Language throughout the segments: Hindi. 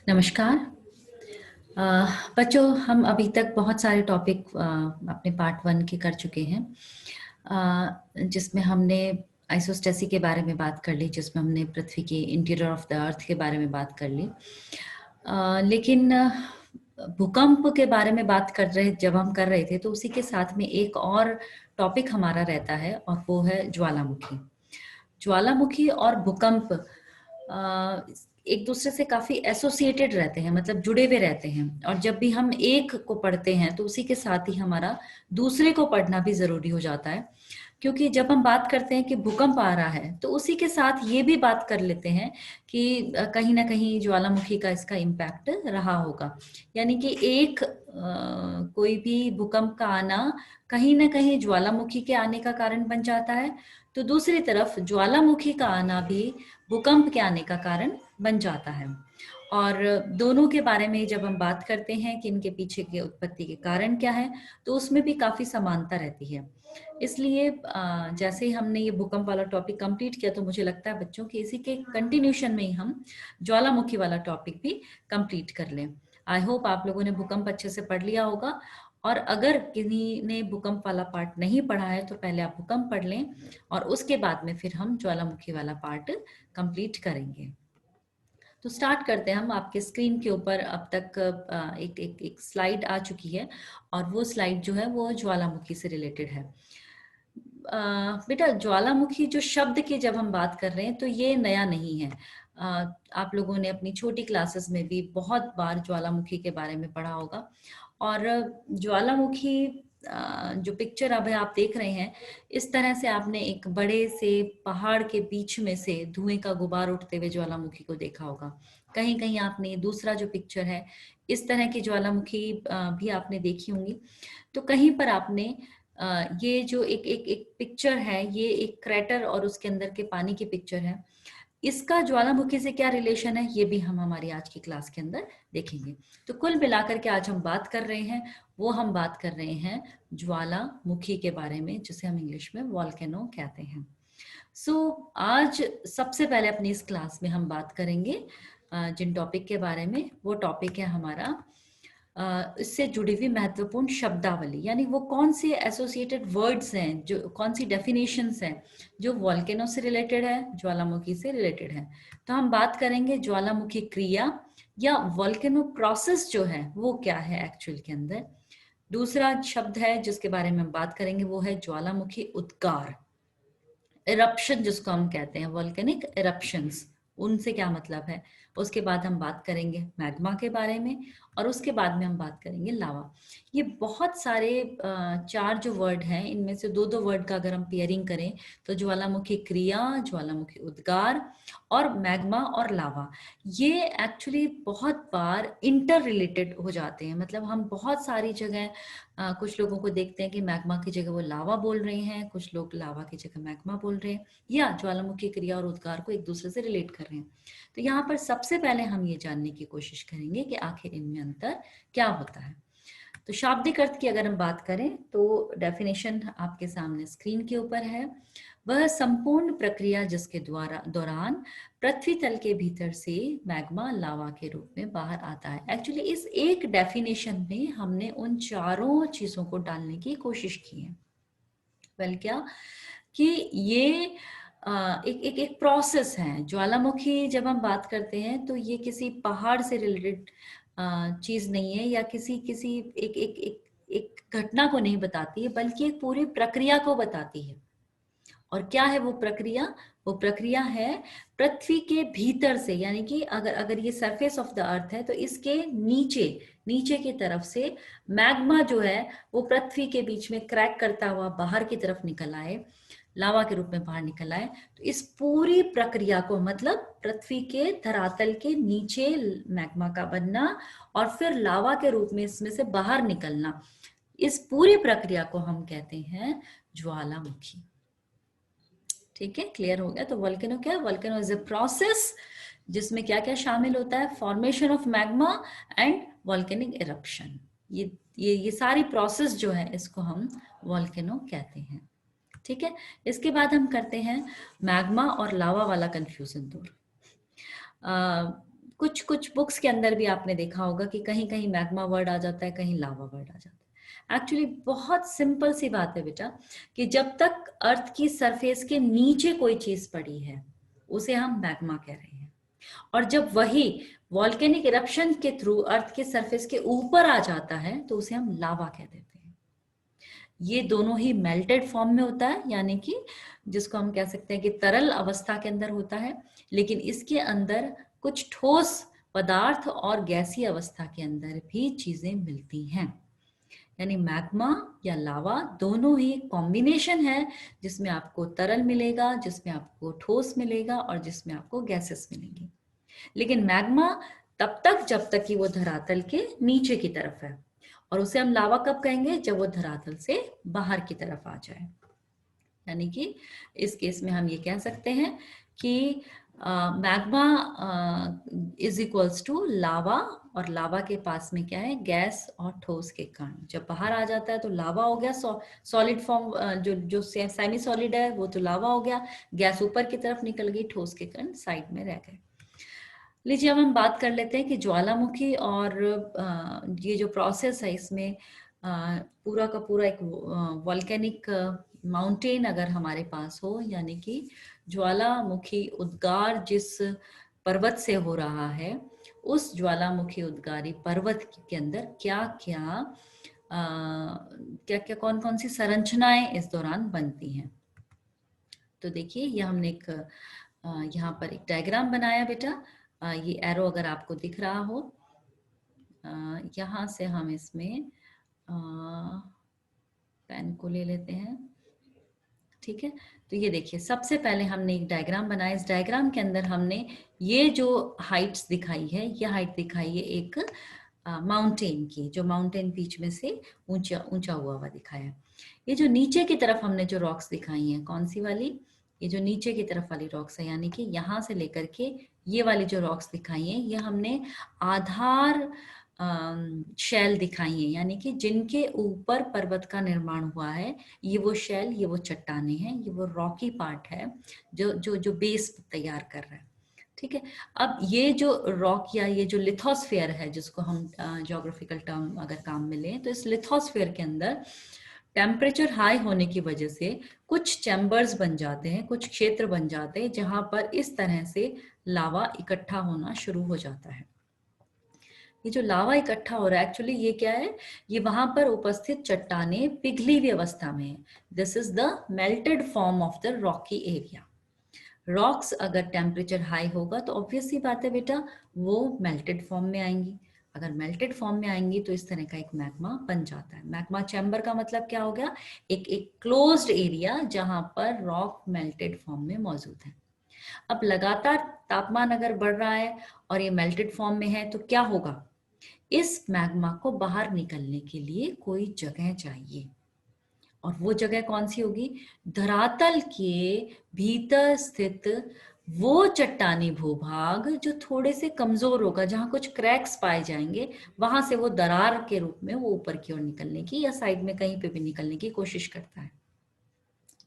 नमस्कार। अ, बच्चों, हम अभी तक बहुत सारे टॉपिक अपने पार्ट वन के कर चुके हैं, जिसमें हमने आइसोस्टेसी के बारे में बात कर ली, जिसमें हमने पृथ्वी के इंटीरियर ऑफ द अर्थ के बारे में बात कर ली। लेकिन भूकंप के बारे में बात कर रहे जब हम कर रहे थे तो उसी के साथ में एक और टॉपिक हमारा रहता है और वो है ज्वालामुखी। ज्वालामुखी और भूकंप एक दूसरे से काफी एसोसिएटेड रहते हैं, मतलब जुड़े हुए रहते हैं। और जब भी हम एक को पढ़ते हैं तो उसी के साथ ही हमारा दूसरे को पढ़ना भी जरूरी हो जाता है, क्योंकि जब हम बात करते हैं कि भूकंप आ रहा है तो उसी के साथ ये भी बात कर लेते हैं कि कहीं ना कहीं ज्वालामुखी का इसका इम्पैक्ट रहा होगा। यानी कि एक कोई भी भूकंप का आना कहीं ना कहीं ज्वालामुखी के आने का कारण बन जाता है, तो दूसरी तरफ ज्वालामुखी का आना भी भूकंप के आने का कारण बन जाता है। और दोनों के बारे में जब हम बात करते हैं कि इनके पीछे के उत्पत्ति के कारण क्या है, तो उसमें भी काफी समानता रहती है। इसलिए जैसे ही हमने ये भूकंप वाला टॉपिक कंप्लीट किया तो मुझे लगता है बच्चों कि इसी के कंटिन्यूशन में ही हम ज्वालामुखी वाला टॉपिक भी कंप्लीट कर लें। आई होप आप लोगों ने भूकंप अच्छे से पढ़ लिया होगा, और अगर किसी ने भूकंप वाला पार्ट नहीं पढ़ा है तो पहले आप भूकंप पढ़ लें और उसके बाद में फिर हम ज्वालामुखी वाला पार्ट कंप्लीट करेंगे। तो स्टार्ट करते हैं। हम आपके स्क्रीन के ऊपर अब तक एक स्लाइड आ चुकी है, और वो स्लाइड जो है वो ज्वालामुखी से रिलेटेड है। बेटा, ज्वालामुखी जो शब्द की जब हम बात कर रहे हैं तो ये नया नहीं है। आप लोगों ने अपनी छोटी क्लासेस में भी बहुत बार ज्वालामुखी के बारे में पढ़ा होगा। और ज्वालामुखी जो पिक्चर अब आप देख रहे हैं, इस तरह से आपने एक बड़े से पहाड़ के बीच में से धुएं का गुबार उठते हुए ज्वालामुखी को देखा होगा। कहीं कहीं आपने दूसरा जो पिक्चर है, इस तरह की ज्वालामुखी भी आपने देखी होंगी। तो कहीं पर आपने ये जो एक एक एक पिक्चर है, ये एक क्रेटर और उसके अंदर के पानी की पिक्चर है। इसका ज्वालामुखी से क्या रिलेशन है, ये भी हम हमारी आज की क्लास के अंदर देखेंगे। तो कुल मिलाकर के आज हम बात कर रहे हैं, वो हम बात कर रहे हैं ज्वालामुखी के बारे में, जिसे हम इंग्लिश में वॉल्केनो कहते हैं। आज सबसे पहले अपनी इस क्लास में हम बात करेंगे जिन टॉपिक के बारे में, वो टॉपिक है हमारा इससे जुड़ी हुई महत्वपूर्ण शब्दावली, यानी वो कौन से एसोसिएटेड वर्ड्स हैं, जो कौन सी डेफिनेशंस हैं जो वॉल्केनो से रिलेटेड है, ज्वालामुखी से रिलेटेड है। तो हम बात करेंगे ज्वालामुखी क्रिया या वॉल्केनो प्रोसेस जो है वो क्या है एक्चुअल के अंदर। दूसरा शब्द है जिसके बारे में हम बात करेंगे वो है ज्वालामुखी उद्गार, इरप्शन जिसको हम कहते हैं, वॉल्केनिक इरप्शंस, उनसे क्या मतलब है। उसके बाद हम बात करेंगे मैग्मा के बारे में, और उसके बाद में हम बात करेंगे लावा। ये बहुत सारे चार जो वर्ड हैं, इनमें से दो दो वर्ड का अगर हम पेयरिंग करें तो ज्वालामुखी क्रिया, ज्वालामुखी उद्गार और मैग्मा और लावा, ये एक्चुअली बहुत बार इंटर रिलेटेड हो जाते हैं। मतलब हम बहुत सारी जगह कुछ लोगों को देखते हैं कि मैग्मा की जगह वो लावा बोल रहे हैं, कुछ लोग लावा की जगह मैग्मा बोल रहे हैं, या ज्वालामुखी क्रिया और उद्गार को एक दूसरे से रिलेट कर रहे हैं। तो यहाँ पर सबसे पहले हम ये जानने की कोशिश करेंगे कि आखिर इनमें अंतर क्या होता है। तो शाब्दिक अर्थ की अगर हम बात करें तो डेफिनेशन आपके सामने स्क्रीन के ऊपर है। वह संपूर्ण प्रक्रिया जिसके द्वारा दौरान पृथ्वी तल के भीतर से मैग्मा लावा के रूप में बाहर आता है। एक्चुअली इस एक डेफिनेशन में हमने उन चारों चीजों को डालने की कोशिश की है। वेल, क्या कि ये एक एक एक प्रोसेस है। ज्वालामुखी जब हम बात करते हैं तो ये किसी पहाड़ से रिलेटेड चीज नहीं है, या किसी किसी एक एक एक एक घटना को नहीं बताती है, बल्कि एक पूरी प्रक्रिया को बताती है। और क्या है वो प्रक्रिया? वो प्रक्रिया है पृथ्वी के भीतर से, यानी कि अगर अगर ये सरफेस ऑफ द अर्थ है तो इसके नीचे नीचे की तरफ से मैग्मा जो है वो पृथ्वी के बीच में क्रैक करता हुआ बाहर की तरफ निकल आए, लावा के रूप में बाहर निकल आए। तो इस पूरी प्रक्रिया को, मतलब पृथ्वी के धरातल के नीचे मैग्मा का बनना और फिर लावा के रूप में इसमें से बाहर निकलना, इस पूरी प्रक्रिया को हम कहते हैं ज्वालामुखी। ठीक है, क्लियर हो गया? तो वोल्केनो क्या है? वोल्केनो इज अ प्रोसेस जिसमें क्या क्या शामिल होता है? Formation of magma and volcanic eruption. ये सारी प्रोसेस जो है इसको हम वोल्केनो कहते हैं। ठीक है, इसके बाद हम करते हैं मैग्मा और लावा वाला कंफ्यूजन दूर। कुछ कुछ बुक्स के अंदर भी आपने देखा होगा कि कहीं कहीं मैग्मा वर्ड आ जाता है, कहीं लावा वर्ड आ जाता है। एक्चुअली बहुत सिंपल सी बात है बेटा, कि जब तक अर्थ की सरफेस के नीचे कोई चीज पड़ी है उसे हम मैग्मा कह रहे हैं, और जब वही वॉल्केनिक इरप्शन के थ्रू अर्थ के सरफेस के ऊपर आ जाता है तो उसे हम लावा कह देते हैं। ये दोनों ही मेल्टेड फॉर्म में होता है, यानी कि जिसको हम कह सकते हैं कि तरल अवस्था के अंदर होता है, लेकिन इसके अंदर कुछ ठोस पदार्थ और गैसीय अवस्था के अंदर भी चीजें मिलती हैं। यानी मैग्मा या लावा दोनों ही कॉम्बिनेशन है, जिसमें आपको तरल मिलेगा, जिसमें आपको ठोस मिलेगा और जिसमें आपको गैसेस मिलेंगी। लेकिन मैग्मा तब तक जब तक कि वो धरातल के नीचे की तरफ है, और उसे हम लावा कब कहेंगे, जब वो धरातल से बाहर की तरफ आ जाए। यानी कि इस केस में हम ये कह सकते हैं कि मैग्मा इज इक्वल्स टू लावा, और लावा के पास में क्या है, गैस और ठोस के कण। जब बाहर आ जाता है तो लावा हो गया, सॉलिड फॉर्म, जो सेमी सॉलिड है वो तो लावा हो गया, गैस ऊपर की तरफ निकल गई, ठोस के कण साइड में रह गए। लीजिए अब हम बात कर लेते हैं कि ज्वालामुखी और ये जो प्रोसेस है इसमें पूरा का पूरा एक वॉल्केनिक माउंटेन अगर हमारे पास हो, यानी कि ज्वालामुखी उद्गार जिस पर्वत से हो रहा है, उस ज्वालामुखी उद्गारी पर्वत के अंदर क्या क्या क्या क्या कौन कौन सी संरचनाएं इस दौरान बनती हैं। तो देखिए ये हमने एक यहाँ पर एक डायग्राम बनाया बेटा। ये एरो अगर आपको दिख रहा हो, यहाँ से हम इसमें पेन को ले लेते हैं, ठीक है। तो ये देखिए सबसे पहले हमने एक डायग्राम बनाया। इस डायग्राम के अंदर हमने ये जो हाइट्स दिखाई है, ये हाइट दिखाई है एक माउंटेन की, जो माउंटेन बीच में से ऊंचा ऊंचा हुआ दिखाया है। ये जो नीचे की तरफ हमने जो रॉक्स दिखाई हैं, कौन सी वाली, ये जो नीचे की तरफ वाली रॉक्स है, यानी कि यहाँ से लेकर के ये वाली जो रॉक्स दिखाई हैं, ये हमने आधार शैल दिखाई हैं, यानी कि जिनके ऊपर पर्वत का निर्माण हुआ है। ये वो शैल, ये वो चट्टाने हैं, ये वो रॉकी पार्ट है जो जो जो बेस तैयार कर रहा है, ठीक है। अब ये जो रॉक या ये जो लिथोस्फेयर है, जिसको हम ज्योग्राफिकल टर्म अगर काम में लें, तो इस लिथोस्फेयर के अंदर टेम्परेचर हाई होने की वजह से कुछ चैम्बर्स बन जाते हैं, कुछ क्षेत्र बन जाते हैं, जहां पर इस तरह से लावा इकट्ठा होना शुरू हो जाता है। ये जो लावा इकट्ठा हो रहा है, एक्चुअली ये क्या है, ये वहां पर उपस्थित चट्टाने पिघली हुई अवस्था में है। This is the melted form of the Rocky area. Rocks अगर टेम्परेचर हाई होगा तो ऑब्वियस सी बात है बेटा, वो मेल्टेड फॉर्म में आएंगी। अगर मेल्टेड फॉर्म में आएंगी तो इस तरह का एक मैग्मा बन जाता है। मैग्मा चैम्बर का मतलब क्या हो गया, एक क्लोज्ड एरिया जहां पर रॉक मेल्टेड फॉर्म में मौजूद है। अब लगातार तापमान अगर बढ़ रहा है और ये मेल्टेड फॉर्म में है तो क्या होगा, इस मैग्मा को बाहर निकलने के लिए कोई जगह चाहिए, और वो जगह कौन सी होगी, धरातल के भीतर स्थित वो चट्टानी भूभाग जो थोड़े से कमजोर होगा, जहां कुछ क्रैक्स पाए जाएंगे, वहां से वो दरार के रूप में वो ऊपर की ओर निकलने की या साइड में कहीं पे भी निकलने की कोशिश करता है,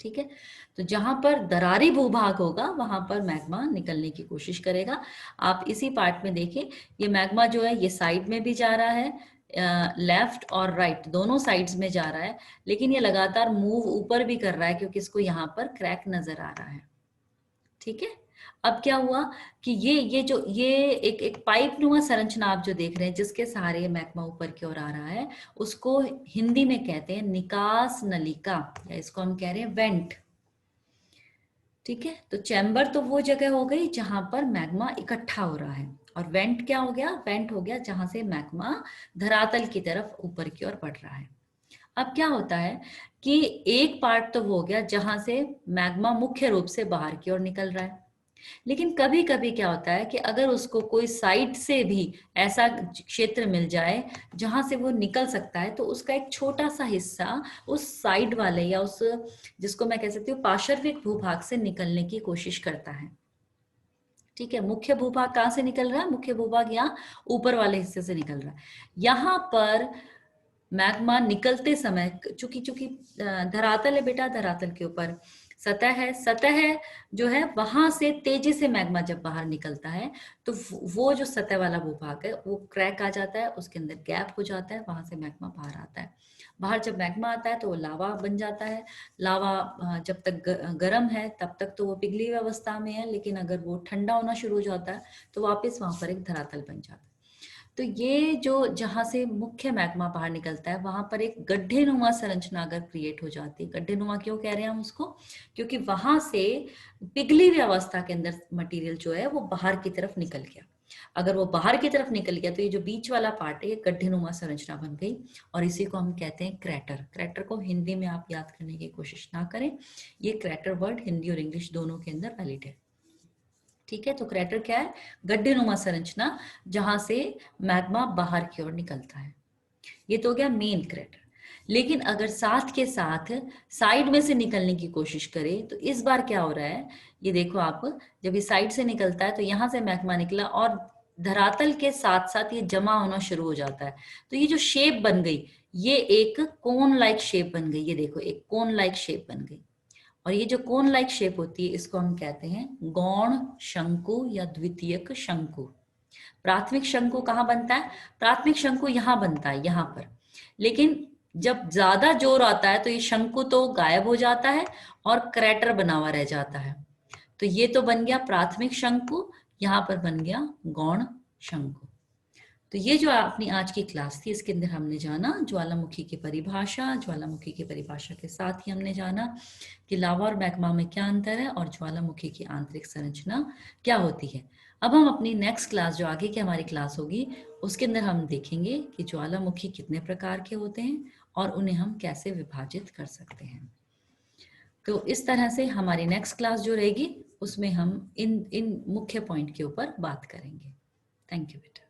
ठीक है। तो जहां पर दरारी भूभाग होगा वहां पर मैग्मा निकलने की कोशिश करेगा। आप इसी पार्ट में देखें, ये मैग्मा जो है ये साइड में भी जा रहा है, लेफ्ट और राइट दोनों साइड्स में जा रहा है, लेकिन ये लगातार मूव ऊपर भी कर रहा है क्योंकि इसको यहाँ पर क्रैक नजर आ रहा है, ठीक है। अब क्या हुआ कि ये एक पाइप नुमा संरचना आप जो देख रहे हैं, जिसके सहारे ये मैग्मा ऊपर की ओर आ रहा है, उसको हिंदी में कहते हैं निकास नलिका, या इसको हम कह रहे हैं वेंट, ठीक है। तो चैम्बर तो वो जगह हो गई जहां पर मैग्मा इकट्ठा हो रहा है, और वेंट क्या हो गया, वेंट हो गया जहां से मैग्मा धरातल की तरफ ऊपर की ओर बढ़ रहा है। अब क्या होता है कि एक पार्ट तो वो हो गया जहां से मैग्मा मुख्य रूप से बाहर की ओर निकल रहा है, लेकिन कभी कभी क्या होता है कि अगर उसको कोई साइड से भी ऐसा क्षेत्र मिल जाए जहां से वो निकल सकता है, तो उसका एक छोटा सा हिस्सा उस साइड वाले या उस, जिसको मैं कह सकती हूँ पार्श्विक भूभाग से निकलने की कोशिश करता है, ठीक है। मुख्य भूभाग कहाँ से निकल रहा है, मुख्य भूभाग यहाँ ऊपर वाले हिस्से से निकल रहा है। यहाँ पर मैग्मा निकलते समय, चूंकि चूंकि धरातल है बेटा, धरातल के ऊपर सतह है, सतह जो है वहां से तेजी से मैग्मा जब बाहर निकलता है तो वो जो सतह वाला भूभाग है वो क्रैक आ जाता है, उसके अंदर गैप हो जाता है, वहां से मैग्मा बाहर आता है। बाहर जब मैग्मा आता है तो वो लावा बन जाता है। लावा जब तक गर्म है तब तक तो वो पिघली हुई अवस्था में है, लेकिन अगर वो ठंडा होना शुरू हो जाता है तो वापस वहां पर एक धरातल बन जाता है। तो ये जो जहां से मुख्य मैग्मा बाहर निकलता है वहां पर एक गड्ढे नुमा संरचना अगर क्रिएट हो जाती है, गड्ढे नुमा क्यों कह रहे हैं हम उसको, क्योंकि वहां से पिघली हुई अवस्था के अंदर मटेरियल जो है वो बाहर की तरफ निकल गया। अगर वो बाहर की तरफ निकल गया तो ये जो बीच वाला पार्ट है ये गड्ढे नुमा संरचना बन गई, और इसी को हम कहते हैं क्रैटर। क्रैटर को हिंदी में आप याद करने की कोशिश ना करें, ये क्रैटर वर्ड हिंदी और इंग्लिश दोनों के अंदर वैलिड है। ठीक है, तो क्रैटर क्या है? गड्ढे नुमा संरचना जहां से मैग्मा बाहर की ओर निकलता है। ये तो हो गया मेन क्रैटर। लेकिन अगर साथ के साथ साइड में से निकलने की कोशिश करें तो इस बार क्या हो रहा है, ये देखो आप, जब ये साइड से निकलता है तो यहां से मैग्मा निकला और धरातल के साथ साथ ये जमा होना शुरू हो जाता है। तो ये जो शेप बन गई ये एक कोन लाइक शेप बन गई, ये देखो एक कोन लाइक शेप बन गई। और ये जो कोन लाइक शेप होती है इसको हम कहते हैं गौण शंकु या द्वितीयक शंकु। प्राथमिक शंकु कहाँ बनता है? प्राथमिक शंकु यहाँ बनता है, यहाँ पर। लेकिन जब ज्यादा जोर आता है तो ये शंकु तो गायब हो जाता है और क्रैटर बना हुआ रह जाता है। तो ये तो बन गया प्राथमिक शंकु, यहाँ पर बन गया गौण शंकु। तो ये जो अपनी आज की क्लास थी इसके अंदर हमने जाना ज्वालामुखी की परिभाषा। ज्वालामुखी की परिभाषा के साथ ही हमने जाना कि लावा और मैग्मा में क्या अंतर है और ज्वालामुखी की आंतरिक संरचना क्या होती है। अब हम अपनी नेक्स्ट क्लास, जो आगे की हमारी क्लास होगी, उसके अंदर हम देखेंगे कि ज्वालामुखी कितने प्रकार के होते हैं और उन्हें हम कैसे विभाजित कर सकते हैं। तो इस तरह से हमारी नेक्स्ट क्लास जो रहेगी उसमें हम इन मुख्य पॉइंट के ऊपर बात करेंगे। थैंक यू बेटा।